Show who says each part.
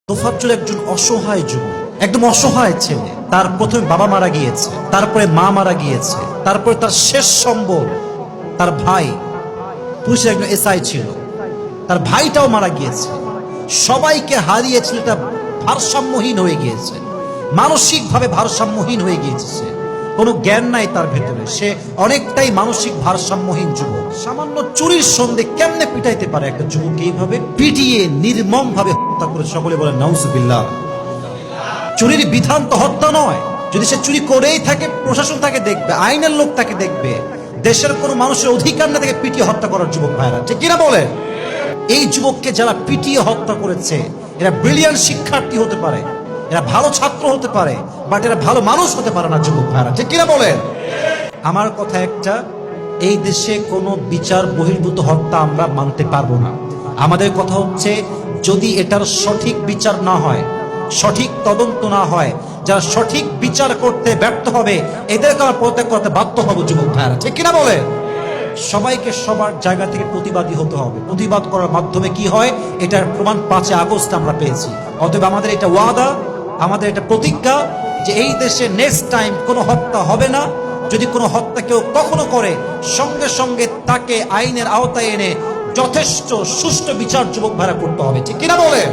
Speaker 1: তোফাজ্জল একজন অসহায় যুবক, একদম অসহায় ছেলে। তার প্রথমে বাবা মারা গিয়েছে, তারপরে মা মারা গিয়েছে, তারপরে তার শেষ সম্বল তার ভাই, পুলিশের একজন এসআই ছিল, তার ভাইটাও মারা গিয়েছে। সবাইকে হারিয়ে ছেলেটা ভারসাম্যহীন হয়ে গিয়েছে, মানসিকভাবে ভারসাম্যহীন হয়ে গিয়েছে। সে কোনো জ্ঞান নাই তার ভেতরে, সে অনেকটাই মানসিক ভারসাম্যহীন যুবক। সামান্য চুরির সন্দেহে কেমনে পিটাইতে পারে একটা যুবক? এইভাবে পিটিয়ে নির্মম ভাবে হত্যা করে। সকলে বলে নাউজুবিল্লাহ। চুরির বিধান তো হত্যা নয়। যদি সে চুরি করেই থাকে, প্রশাসন তাকে দেখবে, আইনের লোক তাকে দেখবে। দেশের কোনো মানুষের অধিকার না তাকে পিটিয়ে হত্যা করার। যুবক ভাইরা ঠিক কিনা বলেন? এই যুবককে যারা পিটিয়ে হত্যা করেছে, এরা ব্রিলিয়ান্ট শিক্ষার্থী হতে পারে, এরা ভালো ছাত্র হতে পারে, বাট এরা ভালো মানুষ হতে পারে না। যুবক ভাইরা ঠিক কিনা বলেন? আমার কথা একটা, এই দেশে কোনো বিচার বহির্ভূত হত্যা আমরা মানতে পারবো না। আমাদের কথা হচ্ছে, যদি এটার সঠিক বিচার না হয়, সঠিক তদন্ত না হয়, যারা সঠিক বিচার করতে ব্যর্থ হবে, এদেরকে আমরা প্রত্যেক করতে বাধ্য হবো। যুবক ভাইরা ঠিক কিনা বলে? সবাইকে সবার জায়গা থেকে প্রতিবাদী হতে হবে। প্রতিবাদ করার মাধ্যমে কি হয়, এটার প্রমাণ 5 আগস্ট আমরা পেয়েছি। অতএব আমাদের এটা ওয়াদা, আমাদের এটা প্রতিজ্ঞা যে এই দেশে নেক্সট টাইম কোনো হত্যা হবে না। যদি কোনো হত্যা কেউ কখনো করে, সঙ্গে সঙ্গে তাকে আইনের আওতায় এনে যথেষ্ট সুষ্ঠু বিচার যুবক ভাইরা করতে হবে। ঠিক কিনা বলে?